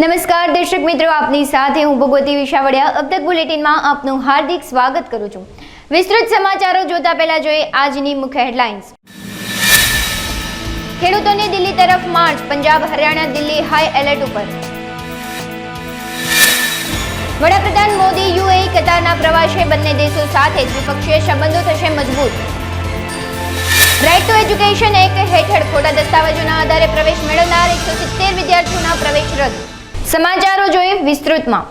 નમસ્કાર દર્શક મિત્રો, આપની સાથે હું ભગવતી વિશાવડિયા अब तक બુલેટિનમાં આપનું હાર્દિક સ્વાગત કરું છું। વિસ્તૃત સમાચારો જોતા પહેલા જોઈએ આજની મુખ્ય હેડલાઇન્સ। ખેડૂતોની દિલ્હી તરફ March, Punjab, Haryana, Delhi high alert ઉપર। વડાપ્રધાન મોદી યુએઈ કતારના પ્રવાસે, બંને દેશો સાથે દ્વિપક્ષીય સંબંધો થશે મજબૂત। રાઇટ ટુ એજ્યુકેશન એક્ટ હેઠળ ખોટા દસ્તાવેજોના આધારે પ્રવેશ મેળવનાર 170 વિદ્યાર્થીઓના પ્રવેશ રદ। સમાચારો જોઈએ વિસ્તૃતમાં।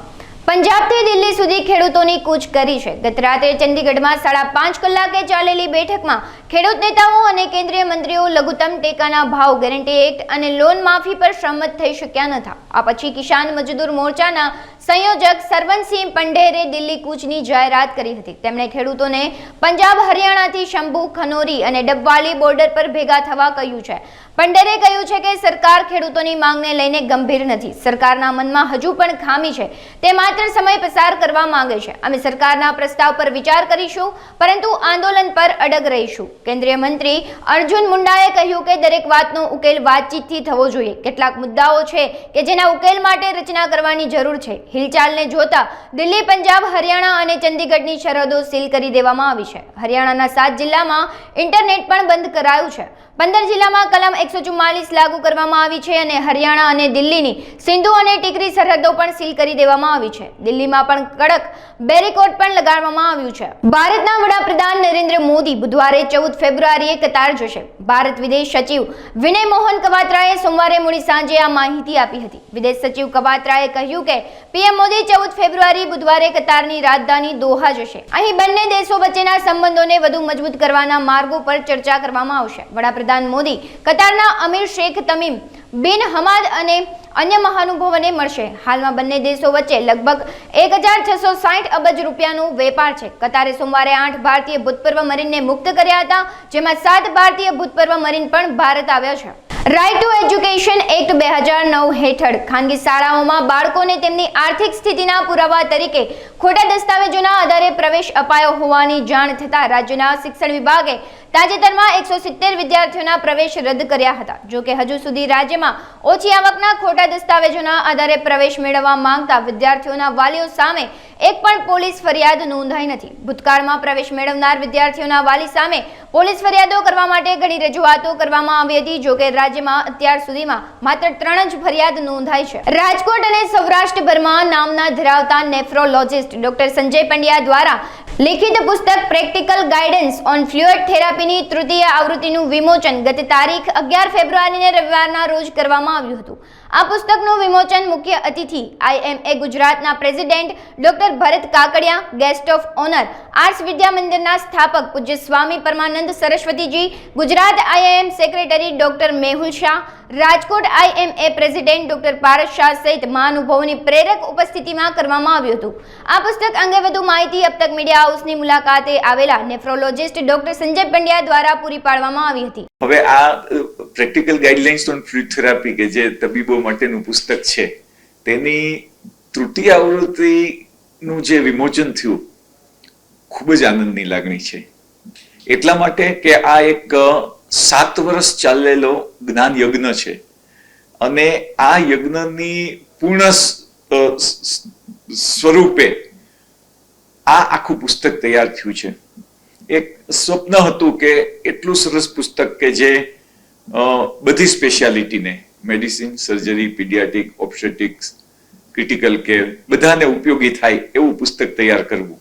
પંજાબથી દિલ્હી સુધી ખેડૂતોની કૂચ કરી છે। ગત રાત્રે ચંદીગઢમાં 5.5 કલાકે ચાલેલી બેઠકમાં ખેડૂત નેતાઓ અને કેન્દ્રીય મંત્રીઓ લઘુત્તમ ટેકાના ભાવ, ગેરંટી એક્ટ અને લોન માફી પર સંમત થઈ શક્યા નહોતા। આ પછી કિસાન મજદૂર મોરચાના સંયોજક સરવનસિંહ પંઢેરે દિલ્હી કૂચની જાહેરાત કરી હતી। તેમણે ખેડૂતોને પંજાબ, હરિયાણાથી શંભુ, ખનોરી અને ડબવાલી બોર્ડર પર ભેગા થવા કહ્યું છે। પંઢેરે કહ્યું છે કે સરકાર ખેડૂતોની માંગને લઈને ગંભીર નથી। સરકારના મનમાં હજુ પણ ખામી છે, તે માત્ર સમય પસાર કરવા માંગે છે। અમે સરકારના પ્રસ્તાવ પર વિચાર કરીશું, પરંતુ આંદોલન પર અડગ રહીશું। કેન્દ્રીય મંત્રી અર્જુન મુંડાએ કહ્યું કે દરેક વાતનો ઉકેલ વાતચીતથી થવો જોઈએ। કેટલાક મુદ્દાઓ છે કે જેના ઉકેલ માટે રચના કરવાની જરૂર છે। હિલચાલને જોતા દિલ્હી, પંજાબ, હરિયાણા અને ચંદીગઢની સરહદો સીલ કરી દેવામાં આવી છે। હરિયાણાના 7 જિલ્લામાં ઇન્ટરનેટ પણ બંધ કરાયું છે। 15 જિલ્લામાં કલમ 144 લાગુ કરવામાં આવી છે અને હરિયાણા અને દિલ્હીની સિંધુ અને ટીકરી સરહદો પણ સીલ કરી દેવામાં આવી છે। દિલ્હીમાં પણ કડક બેરીકોડ પણ લગાડવામાં આવ્યું છે। ભારતના વડાપ્રધાન નરેન્દ્ર મોદી બુધવારે 14 ફેબ્રુઆરીએ કતાર જશે। ભારત વિદેશ સચિવ વિનય મોહન કવાત્રાએ સોમવારે મોડી સાંજે આ માહિતી આપી હતી। વિદેશ સચિવ કવાત્રાએ કહ્યું કે પીએમ મોદી 14 ફેબ્રુઆરી બુધવારે કતારની રાજધાની દોહા જશે। અહીં બંને દેશો વચ્ચેના સંબંધોને વધુ મજબૂત કરવાના માર્ગો પર ચર્ચા કરવામાં આવશે। વડાપ્રધાન મોદી કતારના અમીર શેખ તમીમ બિન હમાદ અને અન્ય મહાનુભાવોને મળશે। હાલમાં બંને દેશો વચ્ચે લગભગ 1660 અબજ રૂપિયાનો વેપાર છે। કતારે સોમવારે 8 ભારતીય ભૂતપૂર્વ મરીનને મુક્ત કર્યા હતા, જેમાં 7 ભારતીય ભૂતપૂર્વ મરીન પણ ભારત આવ્યા છે। રાઇટ ટુ એજ્યુકેશન એક્ટ 2009 હેઠળ ખાનગી શાળાઓમાં બાળકોને તેમની આર્થિક સ્થિતિના પુરાવા તરીકે ખોટા દસ્તાવેજોના આધારે પ્રવેશ અપાયો હોવાની જાણ થતાં રાજ્યના શિક્ષણ વિભાગે તાજેતરમાં 170 વિદ્યાર્થીઓના પ્રવેશ રદ કર્યા હતા। જો કે હજુ સુધી રાજ્યમાં ઓછી આવકના ખોટા દસ્તાવેજોના આધારે પ્રવેશ મેળવવા માંગતા વિદ્યાર્થીઓના વાલીઓ સામે એક પણ પોલીસ ફરિયાદ નોંધાઈ નથી। ભૂતકાળમાં પ્રવેશ મેળવનાર વિદ્યાર્થીઓના વાલી સામે પોલીસ ફરિયાદો કરવા માટે ઘણી રજૂઆતો કરવામાં આવી હતી। જો કે રાજ્યમાં અત્યાર સુધીમાં માત્ર 3 જ ફરિયાદ નોંધાઈ છે। રાજકોટ અને સૌરાષ્ટ્રભરમાં નામના ધરાવતા નેફ્રોલોજિસ્ટ ડોક્ટર સંજય પંડ્યા દ્વારા લિખિત પુસ્તક પ્રેક્ટિકલ ગાઈડન્સ ઓન ફ્લુઇડ થેરાપીની તૃતીય આવૃત્તિનું વિમોચન ગત તારીખ 11 ફેબ્રુઆરીને રવિવારના રોજ કરવામાં આવ્યું હતું। આ પુસ્તકનું વિમોચન મુખ્ય અતિથિ IMA ગુજરાતના president doctor Bharat Kakadiya, guest of honour arts Vidya મંદિરના સ્થાપક પૂજ્ય Swami Paramanand Saraswatiji, Gujarat IIM secretary doctor Mehul Shah, Rajkot IMA president doctor Paras Shah સહિત મહાનુભાવોની પ્રેરક ઉપસ્થિતિમાં કરવામાં આવ્યું હતું। આ પુસ્તક અંગે વધુ માહિતી अब तक મીડિયા હાઉસની મુલાકાતે આવેલા નેફ્રોલોજિસ્ટ ડોક્ટર સંજય પંડ્યા દ્વારા પૂરી પાડવામાં આવી હતી। હવે આ practical guidelines on fluid therapy કે જે તબીબો માટેનું પુસ્તક છે, તેની તૃતીય આવૃત્તિનું જે વિમોચન થયું, ખૂબ જ આનંદની લાગણી છે। એટલા માટે કે આ એક 7 વર્ષ ચાલેલો જ્ઞાન યજ્ઞ છે અને આ યજ્ઞની પૂર્ણ સ્વરૂપે આ આખું પુસ્તક તૈયાર થયું છે। એક સ્વપ્ન હતું કે એટલું સરસ પુસ્તક કે જે બધી સ્પેશિયાલિટીને, medicine, surgery, paediatric, obstetrics, critical care બધાને ઉપયોગી થાય એવું પુસ્તક તૈયાર કરવું।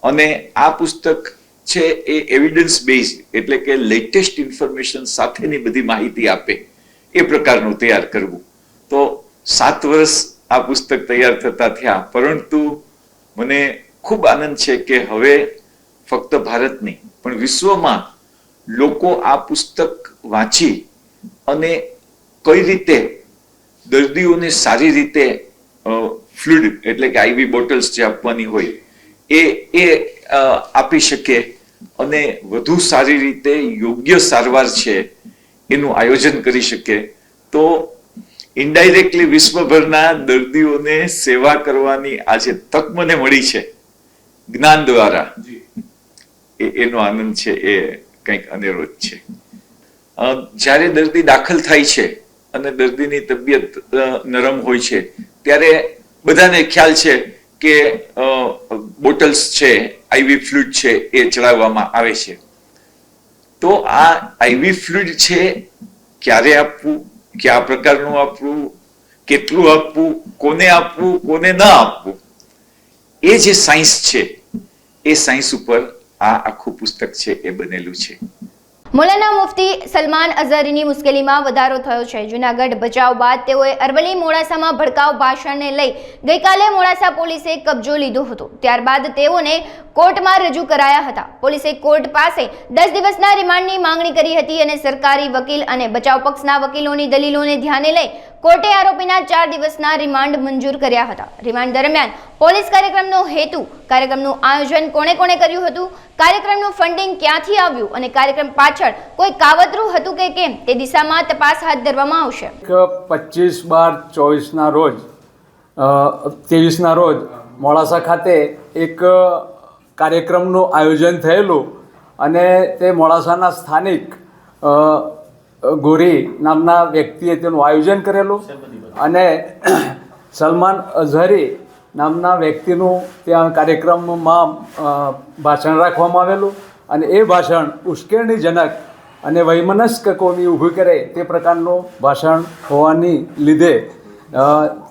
અને આ પુસ્તક છે એ એવિડન્સ બેઝડ, એટલે કે લેટેસ્ટ ઇન્ફોર્મેશન સાથેની બધી માહિતી આપે એ પ્રકારનું તૈયાર કરવું। તો 7 વર્ષ આ પુસ્તક તૈયાર થતા થયા, પરંતુ મને ખૂબ આનંદ છે કે હવે ફક્ત ભારત નહીં પણ વિશ્વમાં લોકો આ પુસ્તક વાંચી અને કઈ રીતે દર્દીઓને સારી રીતે ફ્લુઇડ એટલે કે IV બોટલ્સ જે આપવાની હોય એ આપી શકે અને વધુ સારી રીતે યોગ્ય સારવાર છે એનું આયોજન કરી શકે। તો ઇનડાયરેક્ટલી વિશ્વભરના દર્દીઓને સેવા કરવાની આજે તક મને મળી છે જ્ઞાન દ્વારા, એનો આનંદ છે એ કંઈક અનેરો જ છે। જ્યારે દર્દી દાખલ થાય છે અને દર્દીની તબિયત નરમ હોય છે ત્યારે બધાને ખ્યાલ છે કે બોટલ્સ છે, આઈવી ફ્લુઇડ છે એ ચડાવવામાં આવે છે. તો આ આઈવી ફ્લુઇડ છે ક્યારે આપવું, કયા પ્રકારનું આપવું, કેટલું આપવું, કોને આપવું, કોને ન આપવું, એ જે સાયન્સ છે એ સાયન્સ ઉપર આ આખું પુસ્તક છે એ બનેલું છે. મૌલાના મુફ્તી સલમાન અઝહરીની મુશ્કેલીમાં વધારો થયો છે. જૂનાગઢ બચાવ બાદ તેઓએ અરવલ્લી મોડાસામાં ભડકાઉ ભાષણને લઈ ગઈકાલે મોડાસા પોલીસે કબજો લીધો હતો. ત્યારબાદ તેઓને કોર્ટમાં રજૂ કરાયા હતા. પોલીસે કોર્ટ પાસે 10 દિવસના રિમાન્ડની માંગણી કરી હતી અને સરકારી વકીલ અને બચાવ પક્ષના વકીલોની દલીલોને ધ્યાને લઈ કોર્ટે આરોપીના 4 દિવસના રિમાન્ડ મંજૂર કર્યા હતા. રિમાન્ડ દરમિયાન પોલીસ કાર્યક્રમનો હેતુ, કાર્યક્રમનું આયોજન કોણે કર્યું હતું, કાર્યક્રમનું ફંડિંગ ક્યાંથી આવ્યું અને કાર્યક્રમ પાછળ કોઈ કાવતરું હતું કે કેમ તે દિશામાં તપાસ હાથ ધરવામાં આવશે. 25/12/24ના રોજ 23ના રોજ મોડાસા ખાતે એક કાર્યક્રમનું આયોજન થયેલું અને તે મોડાસાના સ્થાનિક ગોરી નામના વ્યક્તિએ તેનું આયોજન કરેલું અને સલમાન અઝહરી નામના વ્યક્તિનું ત્યાં કાર્યક્રમમાં ભાષણ રાખવામાં આવેલું અને એ ભાષણ ઉશ્કેરણીજનક અને વૈમનસ્ક કોમી ઊભી કરે તે પ્રકારનું ભાષણ હોવાની લીધે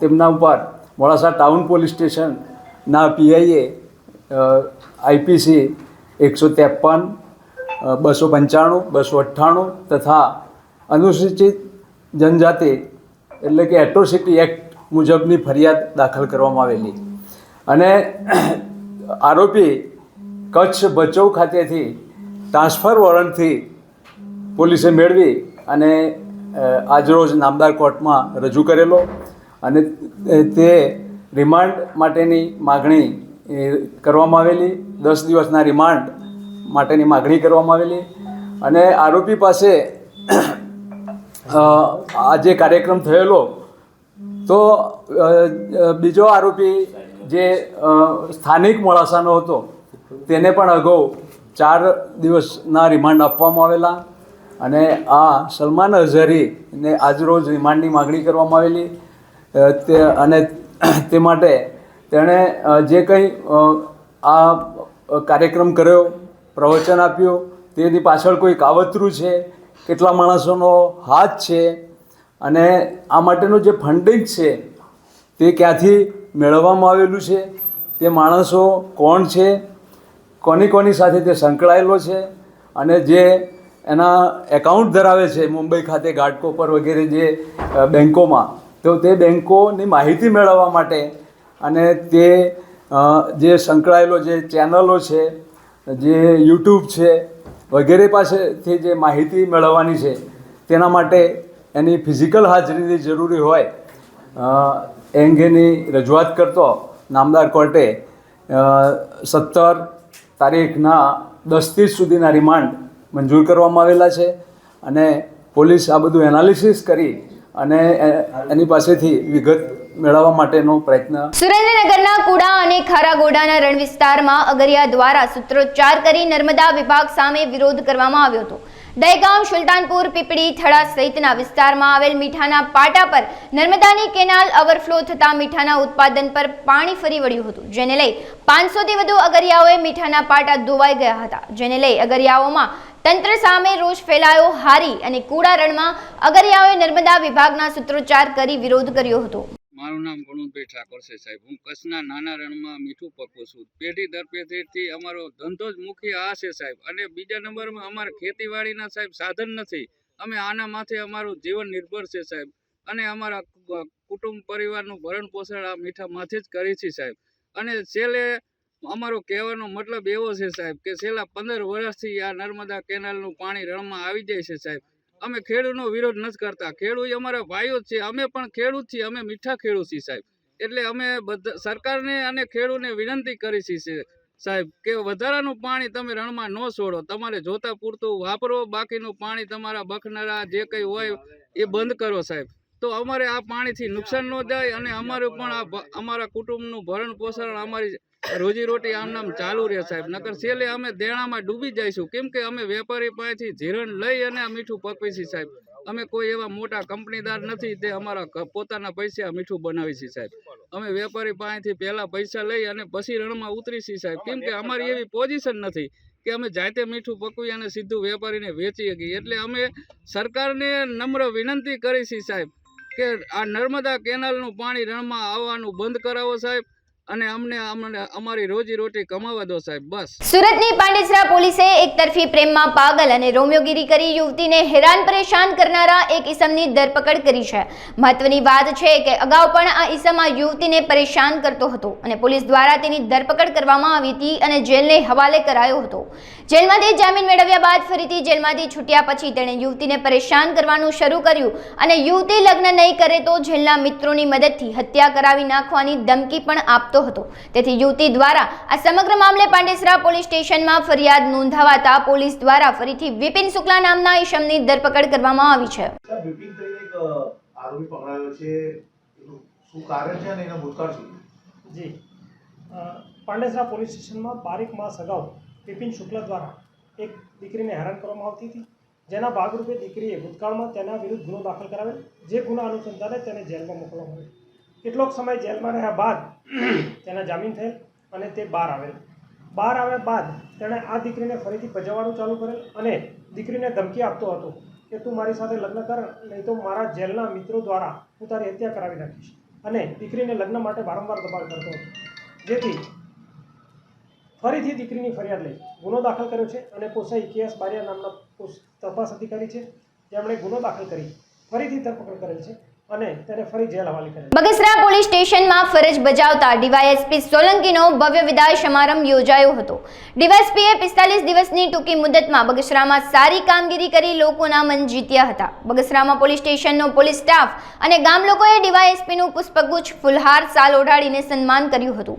તેમના ઉપર મોડાસા ટાઉન પોલીસ સ્ટેશનના પીઆઈએ આઈપીસી 153, 295, 298 તથા અનુસૂચિત જનજાતિ એટલે કે એટ્રોસિટી એક્ટ મુજબની ફરિયાદ દાખલ કરવામાં આવેલી અને આરોપી કચ્છ ભચાઉ ખાતેથી ટ્રાન્સફર વોરંટથી પોલીસે મેળવી અને આજરોજ નામદાર કોર્ટમાં રજૂ કરેલો અને તે રિમાન્ડ માટેની માગણી કરવામાં આવેલી. 10 દિવસના રિમાન્ડ માટેની માગણી કરવામાં આવેલી અને આરોપી પાસે આ જે કાર્યક્રમ થયેલો તો બીજો આરોપી જે સ્થાનિક મોડાસાનો હતો તેને પણ અગાઉ 4 દિવસના રિમાન્ડ આપવામાં આવેલા અને આ સલમાન અઝહરીને આજરોજ રિમાન્ડની માગણી કરવામાં આવેલી અને તે માટે તેણે જે કંઈ આ કાર્યક્રમ કર્યો, પ્રવચન આપ્યું, તેની પાછળ કોઈ કાવતરું છે, કેટલા માણસોનો હાથ છે અને આ માટેનું જે ફંડિંગ છે તે ક્યાંથી મેળવવામાં આવેલું છે, તે માણસો કોણ છે, કોની સાથે તે સંકળાયેલો છે અને જે એના એકાઉન્ટ ધરાવે છે મુંબઈ ખાતે ઘાટકોપર વગેરે જે બેન્કોમાં, તો તે બેન્કોની માહિતી મેળવવા માટે અને તે જે સંકળાયેલો જે ચેનલો છે, જે યુટ્યુબ છે વગેરે પાસેથી જે માહિતી મેળવવાની છે તેના માટે એની ફિઝિકલ હાજરીની જરૂરી હોય એ અંગેની રજૂઆત કરતો નામદાર કોર્ટે 17 તારીખના 10 સુધીના રિમાન્ડ મંજૂર કરવામાં આવેલા છે અને પોલીસ આ બધું એનાલિસિસ કરી અને એની પાસેથી વિગત મેળવવા માટેનો પ્રયત્ન. સુરેન્દ્રનગરના કુડા અને ખારાગોડાના રણ વિસ્તારમાં અગરિયા દ્વારા સૂત્રોચ્ચાર કરી નર્મદા વિભાગ સામે વિરોધ કરવામાં આવ્યો હતો. દહેગામ, સુલતાનપુર, પીપળી, થડા સહિતના વિસ્તારમાં આવેલ મીઠાના પાટા પર નર્મદાની કેનાલ ઓવરફ્લો થતા મીઠાના ઉત્પાદન પર પાણી ફરી વળ્યું હતું, જેને લઈ 500થી વધુ અગરિયાઓએ મીઠાના પાટા ધોવાઈ ગયા હતા, જેને લઈ અગરિયાઓમાં તંત્ર સામે રોષ ફેલાયો. હારી અને કુડા રણમાં અગરિયાઓએ નર્મદા વિભાગના સૂત્રોચ્ચાર કરી વિરોધ કર્યો હતો. મારું નામ ગુણવંતભાઈ ઠાકોર છે સાહેબ. હું કચ્છના નાના રણમાં મીઠું પકવું છું. પેઢી દર પેઢીથી અમારો ધંધો જ મુખ્ય આ છે સાહેબ. અને બીજા નંબરમાં અમારે ખેતીવાડીના સાહેબ સાધન નથી. અમે આના માથે અમારું જીવન નિર્ભર છે સાહેબ. અને અમારા કુટુંબ પરિવારનું ભરણ પોષણ આ મીઠા માથે જ કરી છે સાહેબ. અને છેલ્લે અમારો કહેવાનો મતલબ એવો છે સાહેબ કે છેલ્લા 15 વર્ષથી આ નર્મદા કેનાલનું પાણી રણમાં આવી જાય છે સાહેબ. અમે ખેડૂતનો વિરોધ નથી કરતા. ખેડૂત અમારા ભાઈઓ જ છે. અમે પણ ખેડૂત છીએ. અમે મીઠા ખેડૂત છીએ સાહેબ. એટલે અમે બધા સરકારને અને ખેડૂતને વિનંતી કરી છે સાહેબ કે વધારાનું પાણી તમે રણમાં ન છોડો. તમારે જોતા પૂરતું વાપરો. બાકીનું પાણી તમારા બખનારા જે કંઈ હોય એ બંધ કરો સાહેબ. તો અમારે આ પાણીથી નુકસાન ન જાય અને અમારું પણ અમારા કુટુંબનું ભરણ પોષણ, અમારી રોજીરોટી આમ ચાલુ રહે સાહેબ. નકર છેલ્લે અમે દેણામાં ડૂબી જઈશું. કેમ કે અમે વેપારી પાસેથી ધિરણ લઈ અને આ મીઠું પકવી છીએ સાહેબ. અમે કોઈ એવા મોટા કંપનીદાર નથી તે અમારા પોતાના પૈસે આ મીઠું બનાવી છીએ સાહેબ. અમે વેપારી પાસેથી પહેલા પૈસા લઈ અને પછી રણમાં ઉતરી છીએ સાહેબ, કેમ કે અમારી એવી પોઝિશન નથી કે અમે જાતે મીઠું પકવી અને સીધું વેપારીને વેચી શકીએ. એટલે અમે સરકારને નમ્ર વિનંતી કરી છે સાહેબ કે આ નર્મદા કેનાલનું પાણી રણમાં આવવાનું બંધ કરાવો સાહેબ, અને અમને અમારી રોજીરોટી કમાવા દો સાહેબ, બસ. સુરતની પાંડેસરા પોલીસે એકતરફી પ્રેમમાં પાગલ અને રોમિયોગીરી કરી યુવતીને હેરાન પરેશાન કરનારા એક ઈસમની ધરપકડ કરી છે. મહત્વની વાત છે કે અગાઉ પણ આ ઈસમ આ યુવતીને પરેશાન કરતો હતો અને પોલીસ દ્વારા તેની ધરપકડ કરવામાં આવી હતી અને જેલને હવાલે કરાયો હતો. જેલમાંથી જામીન મેળવ્યા બાદ ફરીથી જેલમાંથી છૂટ્યા પછી તેણે યુવતીને પરેશાન કરવાનું શરૂ કર્યું અને યુવતી લગ્ન નહીં કરે તો જેલના મિત્રોની મદદથી હત્યા કરાવી નાખવાની ધમકી પણ આપતો હતો. તેથી યુવતી દ્વારા આ સમગ્ર મામલે પાંડેસરા પોલીસ સ્ટેશનમાં ફરિયાદ નોંધાવાતા પોલીસ દ્વારા ફરીથી વિપિન શુક્લા નામના ઈસમની ધરપકડ કરવામાં આવી છે. વિપિન તરીકે એક આરોપી પકડાયો છે, શું કારણ છે અને એનો ભૂતકાળ શું? જી, પાંડેસરા પોલીસ સ્ટેશનમાં 12 માસ અગાઉ વિપિન શુક્લા દ્વારા એક દીકરીને હેરાન કરવામાં આવતી હતી, જેના ભાગરૂપે દીકરીએ ભૂતકાળમાં તેના વિરુદ્ધ ગુનો દાખલ કરાવેલ, જે ગુના અનુસંધાને તેને જેલમાં મોકલવામાં આવેલ. કેટલોક સમય જેલમાં રહ્યા બાદ તેના જામીન થયેલ અને તે બહાર આવેલ. બહાર આવ્યા બાદ તેણે આ દીકરીને ફરીથી ભજવવાનું ચાલુ કરેલ અને દીકરીને ધમકી આપતો હતો કે તું મારી સાથે લગ્ન કર, નહીં તો મારા જેલના મિત્રો દ્વારા હું તારી હત્યા કરાવી નાખીશ, અને દીકરીને લગ્ન માટે વારંવાર દબાણ કરતો હતો. જેથી ફરીથી દીકરીની ફરિયાદ લઈ ગુનો દાખલ કર્યો છે અને પોસાઈ કેએસ બારિયા નામના તપાસ અધિકારી છે, જેમણે ગુનો દાખલ કરી ફરીથી ધરપકડ કરેલ છે અને તેને ફરી જેલ હવાલે કરેલ. બગસરા પોલીસ સ્ટેશનમાં ફરજ બજાવતા ડીવાયએસપી સોલંકીનો ભવ્ય વિદાય સમારંભ યોજાયો હતો. ડીવાયએસપીએ 45 દિવસની ટૂંકી મુદતમાં બગસરામાં સારી કામગીરી કરી લોકોના મન જીત્યા હતા. બગસરામાં પોલીસ સ્ટેશનનો પોલીસ સ્ટાફ અને ગામ લોકોએ ડીવાયએસપીનું પુષ્પગુચ્છ, ફુલહાર, શાલ ઓઢાડીને સન્માન કર્યું હતું.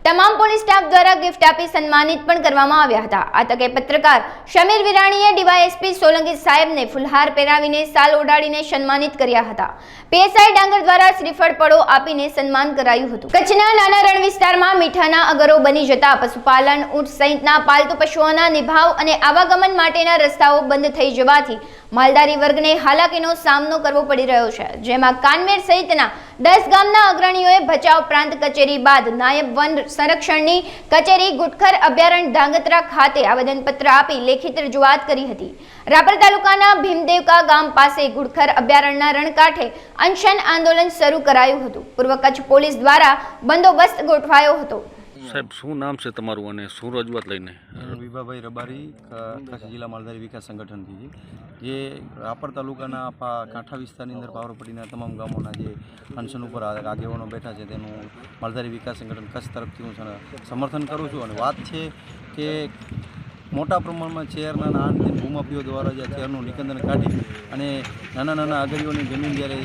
તમામ પોલીસ સ્ટાફ દ્વારા ગિફ્ટ આપી સન્માનિત પણ કરવામાં આવ્યા હતા. આ તકે પત્રકાર શમીર વિરાણીએ ડીવાયએસપી સોલંકી સાહેબને ફુલહાર પહેરાવીને શાલ ઓઢાડીને સન્માનિત કર્યા હતા. પીએસઆઈ ડાંગર દ્વારા શ્રીફળ પડો આપીને સન્માન કરાયું હતું. કચ્છના નાના રણ વિસ્તારમાં મીઠાના અગરો બની જતા પશુપાલન, ઊંટ સહિતના પાલતુ પશુઓના નિભાવ અને આવાગમન માટેના રસ્તાઓ બંધ થઈ જવાથી માલધારી વર્ગને હાલાકીનો સામનો કરવો પડી રહ્યો છે. જેમાં કાનમેર સહિતના 10 ગામના અગ્રણીઓએ ભચાઉ પ્રાંત કચેરી બાદ નાયબ વન સંરક્ષણની કચેરી ગુટખર અભયારણ્ય ધાંગધ્રા ખાતે આવેદનપત્ર આપી લેખિત રજૂઆત કરી હતી. રાપર તાલુકાના ભીમદેવકા ગામ પાસે ગુટખર અભયારણ્યના રણકાંઠે અનશન આંદોલન શરૂ કરાયું હતું. પૂર્વ કચ્છ પોલીસ દ્વારા બંદોબસ્ત ગોઠવાયો હતો. સાહેબ, શું નામ છે તમારું અને શું રજૂઆત લઈને? વિભાભાઈ રબારી, કચ્છ જિલ્લા માલધારી વિકાસ સંગઠનથી, જે રાપર તાલુકાના કાંઠા વિસ્તારની અંદર પાવરપટ્ટીના તમામ ગામોના જે અનશન ઉપર આગેવાનો બેઠા છે તેનું માલધારી વિકાસ સંગઠન કચ્છ તરફથી હું સમર્થન કરું છું. અને વાત છે કે મોટા પ્રમાણમાં ચેરના નાના ભૂમાફીઓ દ્વારા જે ચેરનું નિકંદન કાઢી અને નાના નાના આગળીઓની જમીન જ્યારે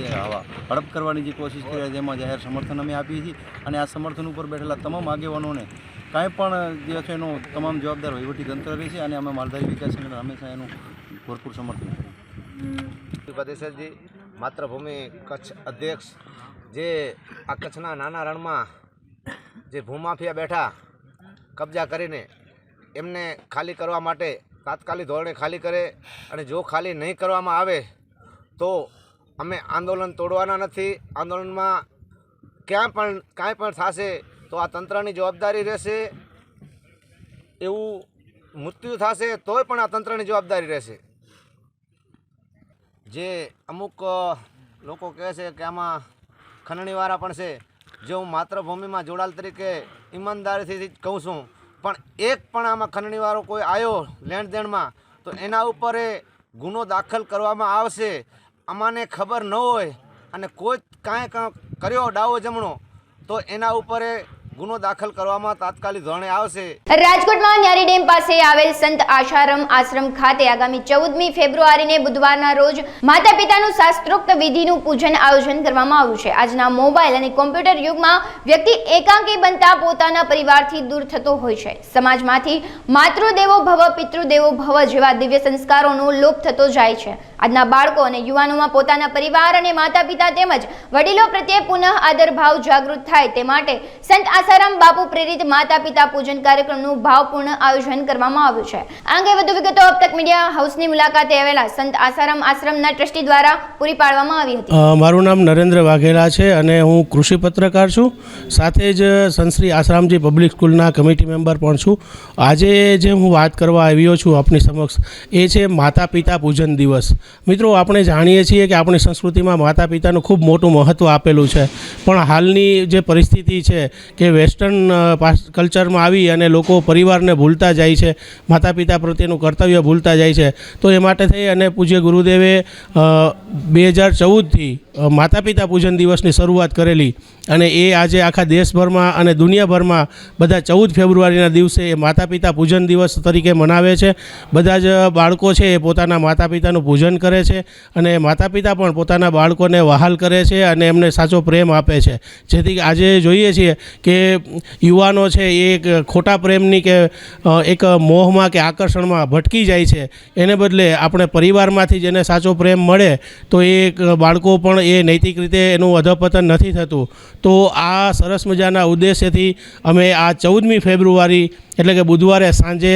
હડપ કરવાની જે કોશિશ કરી તેમાં જાહેર સમર્થન અમે આપીએ છીએ. અને આ સમર્થન ઉપર બેઠેલા તમામ આગેવાનોને કાંઈ પણ જે છે એનો તમામ જવાબદાર વહીવટી તંત્ર રહેશે અને અમે માલધારી વિકાસ સંગઠન હંમેશા એનું ભરપૂર સમર્થન કરીશું. પ્રદેશજી માતૃભૂમિ કચ્છ અધ્યક્ષ, જે આ કચ્છના નાના રણમાં જે ભૂમાફિયા બેઠા કબજા કરીને એમને ખાલી કરવા માટે તાત્કાલિક ધોરણે ખાલી કરે, અને જો ખાલી નહીં કરવામાં આવે તો અમે આંદોલન તોડવાના નથી. આંદોલનમાં કાંઈ પણ થશે તો આ તંત્રની જવાબદારી રહેશે. એવું મૃત્યુ થશે તોય પણ આ તંત્રની જવાબદારી રહેશે. જે અમુક લોકો કહે છે કે આમાં ખંડણીવાળા પણ છે, જે હું માતૃભૂમિમાં જોડાલ તરીકે ઈમાનદારીથી જ કહું છું, પણ એક પણ આમાં ખંડણીવાળો કોઈ આવ્યો લેણ દેણમાં તો એના ઉપર ગુનો દાખલ કરવામાં આવશે. અમાને ખબર ન હોય અને કોઈ કાંઈ કર્યો ડાવો જમણો તો એના ઉપર ગુનો દાખલ કરવામાં તાત્કાલિક ધોરણે આવશે. રાજકોટમાં ન્યારી ડેમ પાસે આવેલ સંત આશારામ આશ્રમ ખાતે આગામી 14મી ફેબ્રુઆરીને બુધવારના રોજ માતા પિતાનું શાસ્ત્રોક્ત વિધિનું પૂજન આયોજન કરવામાં આવ્યું છે. આજના મોબાઈલ અને કોમ્પ્યુટર યુગમાં વ્યક્તિ એકાંકી બનતા પોતાના પરિવારથી દૂર થતો હોય છે. સમાજમાંથી માતૃદેવો ભવ, પિતૃદેવો ભવ જેવા દિવ્ય સંસ્કારોનો લોપ થતો જાય છે. આજના બાળકો અને યુવાનોમાં પોતાના પરિવાર અને માતા પિતા તેમજ વડીલો પ્રત્યે પુનઃ આદર ભાવ જાગૃત થાય તે માટે સંત આસારામ બાપુ પ્રેરિત માતા પિતા પૂજન કાર્યક્રમનું ભાવપૂર્ણ આયોજન કરવામાં આવ્યું છે. આ અંગે વધુ વિગતો અબ તક મીડિયા હાઉસની મુલાકાતે આવેલા સંત આસારામ આશ્રમના ટ્રસ્ટી દ્વારા પૂરી પાડવામાં આવી હતી. મારું નામ નરેન્દ્ર વાઘેલા છે અને હું કૃષિ પત્રકાર છું, સાથે જ સંત શ્રી આસારામજી પબ્લિક સ્કૂલના કમિટી મેમ્બર પણ છું. આજે જે હું વાત કરવા આવ્યો છું આપની સમક્ષ એ છે માતા પિતા પૂજન દિવસ. મિત્રો, આપણે જાણીએ છીએ કે આપણી સંસ્કૃતિમાં માતા પિતાનું ખૂબ મોટું મહત્ત્વ આપેલું છે, પણ હાલની જે પરિસ્થિતિ છે કે વેસ્ટર્ન કલ્ચરમાં આવી અને લોકો પરિવારને ભૂલતા જાય છે, માતા પિતા પ્રત્યેનું કર્તવ્ય ભૂલતા જાય છે. તો એ માટે થઈ અને પૂજ્ય ગુરુદેવે 2014થી માતા પિતા પૂજન દિવસની શરૂઆત કરેલી અને એ આજે આખા દેશભરમાં અને દુનિયાભરમાં બધા 14 ફેબ્રુઆરીના દિવસે એ માતા પિતા પૂજન દિવસ તરીકે મનાવે છે. બધા જ બાળકો છે એ પોતાના માતા પિતાનું પૂજન કરે છે અને માતા પિતા પણ પોતાના બાળકોને વહાલ કરે છે અને એમને સાચો પ્રેમ આપે છે. જેથી આજે જોઈએ છીએ કે યુવાનો છે એ એક ખોટા પ્રેમની કે એક મોહમાં કે આકર્ષણમાં ભટકી જાય છે. એને બદલે આપણે પરિવારમાંથી જેને સાચો પ્રેમ મળે તો એ બાળકો પણ એ નૈતિક રીતે એનું અધપતન નથી થતું. તો આ સરસ મજાના ઉદ્દેશ્યથી અમે આ 14મી ફેબ્રુઆરી એટલે કે બુધવારે સાંજે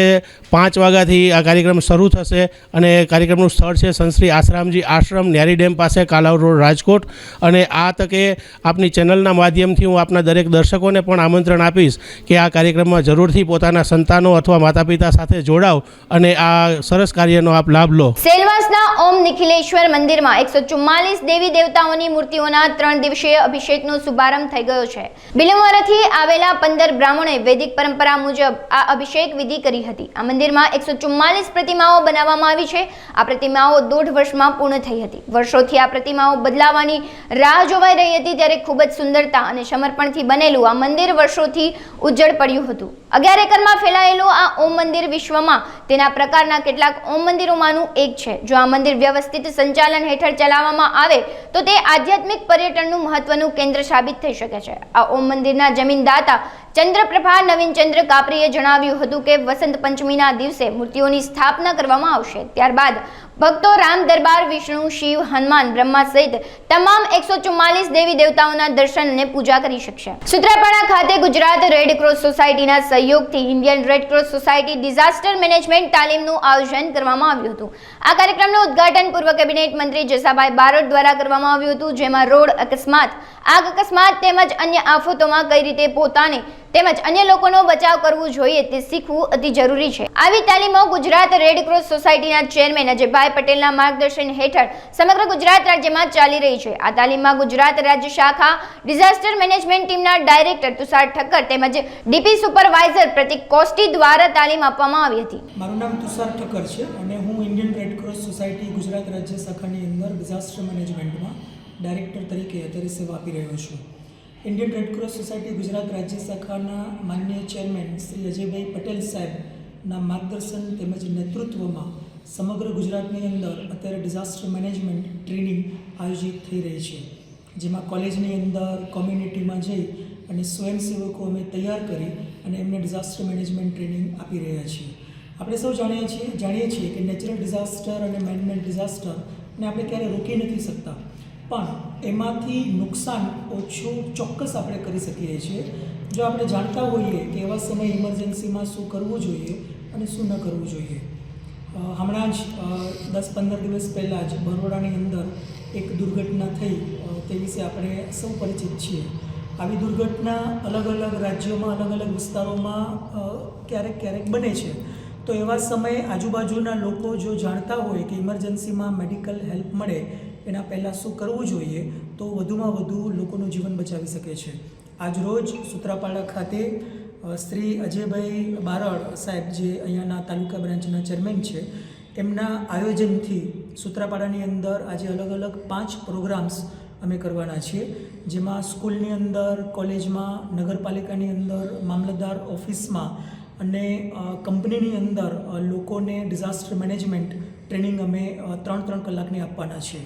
5 વાગ્યાથી આ કાર્યક્રમ શરૂ થશે અને કાર્યક્રમનું સ્થળ છે સંત શ્રી આસારામજી આશ્રમ, ન્યારી ડેમ પાસે, કાલાવ રોડ, રાજકોટ. અને આ તકે આપની ચેનલના માધ્યમથી હું આપના દરેક દર્શકોને પણ આમંત્રણ આપીશ કે આ કાર્યક્રમમાં જરૂરથી પોતાના સંતાનો અથવા માતા પિતા સાથે જોડાવ અને આ સરસ કાર્યનો આપ લાભ લો. સેલવાસના ઓમ નિખિલેશ્વર મંદિરમાં 144 દેવી દેવતાઓની મૂર્તિઓના 3 દિવસીય અભિષેકનો શુભારંભ થઈ ગયો છે. બિલમોરથી આવેલા 15 બ્રાહ્મણોએ વૈદિક પરંપરા મુજબ આ અભિષેક વિધિ કરી હતી. આ મંદિરમાં 144 પ્રતિમાઓ બનાવવામાં આવી છે. આ પ્રતિમાઓ 1.5 વર્ષમાં પૂર્ણ થઈ હતી. વર્ષોથી આ પ્રતિમાઓ બદલાવાની રાહ જોવાઈ રહી હતી, ત્યારે ખૂબ જ સુંદરતા અને સમર્પણથી બનેલું આ મંદિર વર્ષોથી ઉજ્જડ પડ્યું હતું. 11 એકરમાં ફેલાયેલું આ ઓમ મંદિર વિશ્વમાં તેના પ્રકારના કેટલાક ઓમ મંદિરોમાંનું એક છે. જો આ મંદિર વ્યવસ્થિત સંચાલન હેઠળ ચલાવવામાં આવે તો તે આધ્યાત્મિક પર્યટનનું મહત્વનું કેન્દ્ર સાબિત થઈ શકે છે. આ ઓમ મંદિરના જમીનદાતા ચંદ્રપ્રભા નવીનચંદ્ર કાપરીએ જણાવ્યું હતું કે વસંત પંચમીના દિવસે મૂર્તિઓની સ્થાપના કરવામાં આવશે. ત્યારબાદ ભક્તો રામ દરબાર, વિષ્ણુ, શિવ, હનુમાન, બ્રહ્મા સહિત તમામ 144 દેવી દેવતાઓના દર્શન અને પૂજા કરી શકશે. સૂત્રાપાડા ખાતે ગુજરાત રેડ ક્રોસ સોસાયટીના સહયોગથી Indian red cross society disaster management તાલીમનું આયોજન કરવામાં આવ્યું હતું. આ કાર્યક્રમનું ઉદ્ઘાટન પૂર્વ કેબિનેટ મંત્રી જસાભાઈ બારોટ દ્વારા કરવામાં આવ્યું હતું, જેમાં રોડ અકસ્માત, આગ અકસ્માત તેમજ અન્ય આફતોમાં કઈ રીતે પોતાને તેમજ અન્ય લોકોનો બચાવ કરવો જોઈએ તે શીખવું અતિ જરૂરી છે. આવી તાલીમો ગુજરાત રેડ ક્રોસ સોસાયટીના ચેરમેન અજયભાઈ પટેલના માર્ગદર્શન હેઠળ સમગ્ર ગુજરાત રાજ્યમાં ચાલી રહી છે. આ તાલીમમાં ગુજરાત રાજ્ય શાખા ડિઝાસ્ટર મેનેજમેન્ટ ટીમના ડાયરેક્ટર તુષાર ઠક્કર તેમજ ડીપી સુપરવાઇઝર પ્રતિક કોસ્ટી દ્વારા તાલીમ આપવામાં આવી હતી. મારું નામ તુષાર ઠક્કર છે અને હું Indian red cross society Gujarat રાજ્ય શાખાની અંદર ડિઝાસ્ટર મેનેજમેન્ટમાં ડાયરેક્ટર તરીકે અત્યારે સેવા આપી રહ્યો છું. Indian red cross society Gujarat રાજ્ય શાખાના માનનીય ચેરમેન શ્રી અજયભાઈ પટેલ સાહેબના માર્ગદર્શન તેમજ નેતૃત્વમાં સમગ્ર ગુજરાતની અંદર અત્યારે ડિઝાસ્ટર મેનેજમેન્ટ ટ્રેનિંગ આયોજિત થઈ રહી છે, જેમાં કોલેજની અંદર કોમ્યુનિટીમાં જઈ અને સ્વયંસેવકો અમે તૈયાર કરી અને એમને ડિઝાસ્ટર મેનેજમેન્ટ ટ્રેનિંગ આપી રહ્યા છીએ. આપણે સૌ જાણીએ છીએ કે નેચરલ ડિઝાસ્ટર અને મેનમેડ ડિઝાસ્ટરને આપણે ક્યારેય રોકી નથી શકતા, પણ એમાંથી નુકસાન ઓછું ચોક્કસ આપણે કરી શકીએ છીએ જો આપણે જાણતા હોઈએ કે એવા સમયે ઇમરજન્સીમાં શું કરવું જોઈએ અને શું ન કરવું જોઈએ. હમણાં જ 10-15 દિવસ પહેલાં જ બરોડાની અંદર એક દુર્ઘટના થઈ તે વિશે આપણે સૌ પરિચિત છીએ. આવી દુર્ઘટના અલગ અલગ રાજ્યોમાં, અલગ અલગ વિસ્તારોમાં ક્યારેક બને છે. તો એવા સમયે આજુબાજુના લોકો જો જાણતા હોય કે ઇમરજન્સીમાં મેડિકલ હેલ્પ મળે એના પહેલાં શું કરવું જોઈએ તો વધુમાં વધુ લોકોનું જીવન બચાવી શકે છે. આજરોજ સૂત્રાપાડા ખાતે શ્રી અજયભાઈ બારોટ સાહેબ જે અહીંયાના તાલુકા બ્રાન્ચના ચેરમેન છે, એમના આયોજનથી સૂત્રાપાડાની અંદર આજે અલગ અલગ 5 પ્રોગ્રામ્સ અમે કરવાના છીએ, જેમાં સ્કૂલની અંદર, કોલેજમાં, નગરપાલિકાની અંદર, મામલતદાર ઓફિસમાં અને કંપનીની અંદર લોકોને ડિઝાસ્ટર મેનેજમેન્ટ ટ્રેનિંગ અમે 3 કલાકની આપવાના છે.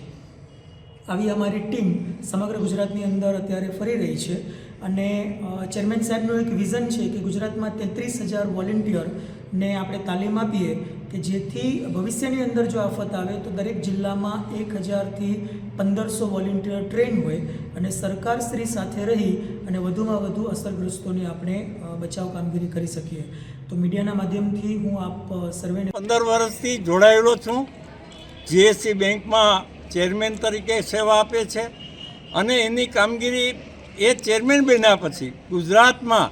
આવી અમારી ટીમ સમગ્ર ગુજરાતની અંદર અત્યારે ફરી રહી છે અને ચેરમેન સાહેબનું એક વિઝન છે કે ગુજરાતમાં 33,000 વોલેન્ટિયર ને આપણે તાલીમ આપીએ કે જેથી ભવિષ્યની અંદર જો આફત આવે તો દરેક જિલ્લામાં 1000થી 1500 વોલેન્ટિયર ટ્રેન હોય અને સરકારશ્રી સાથે રહી અને વધુમાં વધુ અસરગ્રસ્તોની આપણે બચાવ કામગીરી કરી શકીએ. તો મીડિયાના માધ્યમથી હું આપ સર્વેને 15 વર્ષથી જોડાયેલો છું. જીએસસી બેંકમાં ચેરમેન તરીકે સેવા આપે છે અને એની કામગીરી એ ચેરમેન બન્યા પછી ગુજરાતમાં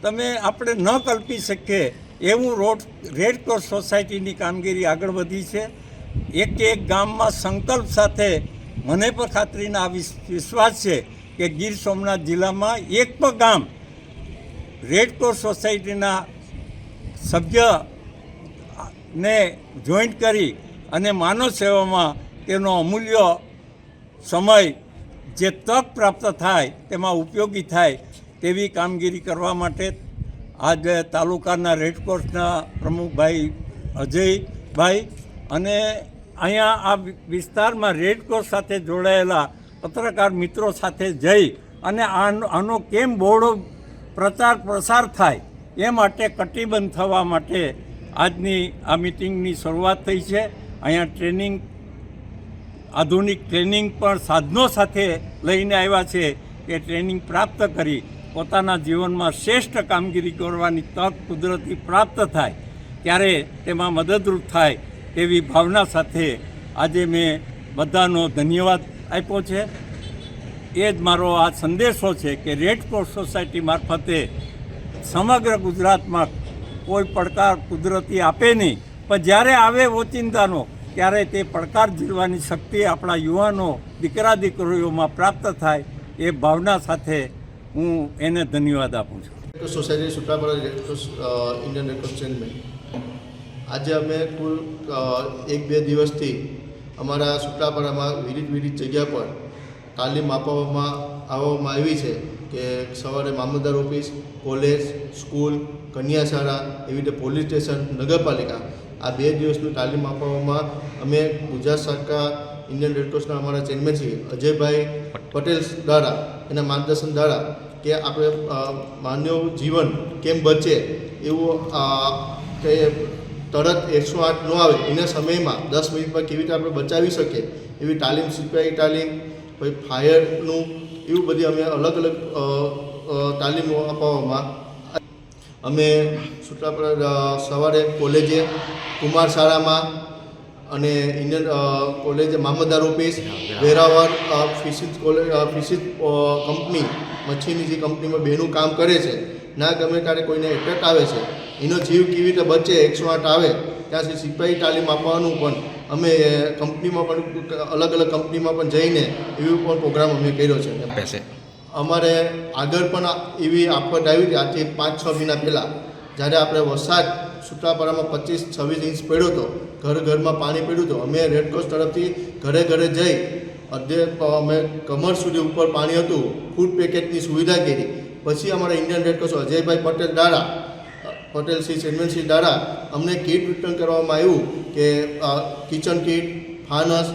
તમે આપણે ન કલ્પી શકીએ એવું રેડક્રોસ સોસાયટીની કામગીરી આગળ વધી છે. એક ગામમાં સંકલ્પ સાથે મને પણ ખાતરીના વિશ્વાસ છે કે ગીર સોમનાથ જિલ્લામાં એક પણ ગામ રેડક્રોસ સોસાયટીના સભ્યને જોઈન્ટ કરી અને માનવ સેવામાં તેનો અમૂલ્ય સમય જે તક પ્રાપ્ત થાય તેમાં ઉપયોગી થાય તેવી કામગીરી કરવા માટે આજે તાલુકાના રેડક્રોસના પ્રમુખભાઈ અજયભાઈ અને અહીંયા આ વિસ્તારમાં રેડક્રોસ સાથે જોડાયેલા પત્રકાર મિત્રો સાથે જઈ અને આનો કેમ બહોળો પ્રસાર થાય એ માટે કટિબદ્ધ થવા માટે આજની આ મિટિંગની શરૂઆત થઈ છે. અહીંયા ટ્રેનિંગ આધુનિક ટ્રેનિંગ પણ સાધનો સાથે લઈને આવ્યા છે કે ટ્રેનિંગ પ્રાપ્ત કરી પોતાના જીવનમાં શ્રેષ્ઠ કામગીરી કરવાની તક કુદરતી પ્રાપ્ત થાય ત્યારે તેમાં મદદરૂપ થાય તેવી ભાવના સાથે આજે મેં બધાનો ધન્યવાદ આપ્યો છે. એ જ મારો આ સંદેશો છે કે રેડક્રોસ સોસાયટી મારફતે સમગ્ર ગુજરાતમાં કોઈ પડકાર કુદરતી આપે નહીં, પણ જ્યારે આવે ઓચિંતાનો ત્યારે તે પડકાર ઝીલવાની શક્તિ આપણા યુવાનો દીકરા દીકરીઓમાં પ્રાપ્ત થાય એ ભાવના સાથે હું એને ધન્યવાદ આપું છું. Society Sutrapada Red Cross Indian Red Cross chairman. આજે અમે કુલ 1-2 દિવસથી અમારા સુત્રાપાડામાં વિવિધ જગ્યા પર તાલીમ આપવામાં આવી છે કે સવારે મામલતદાર ઓફિસ, કોલેજ, સ્કૂલ, કન્યા શાળા, એવી રીતે પોલીસ સ્ટેશન, નગરપાલિકા આ 2 દિવસની તાલીમ આપવામાં અમે ગુજરાત સરકાર ઇન્ડિયન રેડક્રોસના અમારા ચેરમેન શ્રી અજયભાઈ પટેલ દ્વારા એના માર્ગદર્શન દ્વારા કે આપણે માનવ જીવન કેમ બચે એવું કે તરત 108 ન આવે એના સમયમાં 10 મિનિટમાં કેવી રીતે આપણે બચાવી શકીએ એવી તાલીમ, સિપાહી તાલીમ, પછી ફાયરનું એવું બધી અમે અલગ અલગ તાલીમો આપવામાં. અમે સુત્રાપાડા સવારે કોલેજે, કુમાર શાળામાં અને ઇન્ડિયન કોલેજે મામલતદાર ઓફિસ, વેરાવળ ફિશિસ કંપની, મચ્છીની જે કંપનીમાં બહેનું કામ કરે છે, ના ગમે ત્યારે કોઈને એટેક આવે છે એનો જીવ કેવી રીતે બચે 108 આવે ત્યાં સુધી સિપાહી તાલીમ આપવાનું પણ અમે કંપનીમાં પણ અલગ અલગ કંપનીમાં પણ જઈને એવી પણ પ્રોગ્રામ અમે કર્યો છે. અમારે આગળ પણ એવી આફત આવી હતી આજથી 5-6 મહિના પહેલાં, જ્યારે આપણે વરસાદ સુત્રાપાડામાં 25-26 ઇંચ પડ્યો હતો, ઘરમાં પાણી પડ્યું હતું. અમે રેડક્રોસ તરફથી ઘરે જઈ અમે કમર સુધી ઉપર પાણી હતું, ફૂડ પેકેટની સુવિધા કરી. પછી અમારા Indian Red Cross Ajaybhai Patel Shri chairman Shri દ્વારા અમને કીટ વિતરણ કરવામાં આવ્યું કે કિચન કીટ, ફાનસ,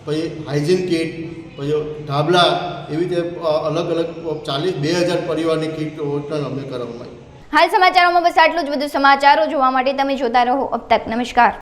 પછી હાઇજીન કીટ, પછી ઢાબલા, એવી રીતે અલગ અલગ 2,000 પરિવારની કીટ વિતરણ અમે કરવામાં આવ્યું. હાલ સમાચારોમાં બસ આટલું જ. વધુ સમાચારો જોવા માટે તમે જોતા રહો અબ તક. નમસ્કાર.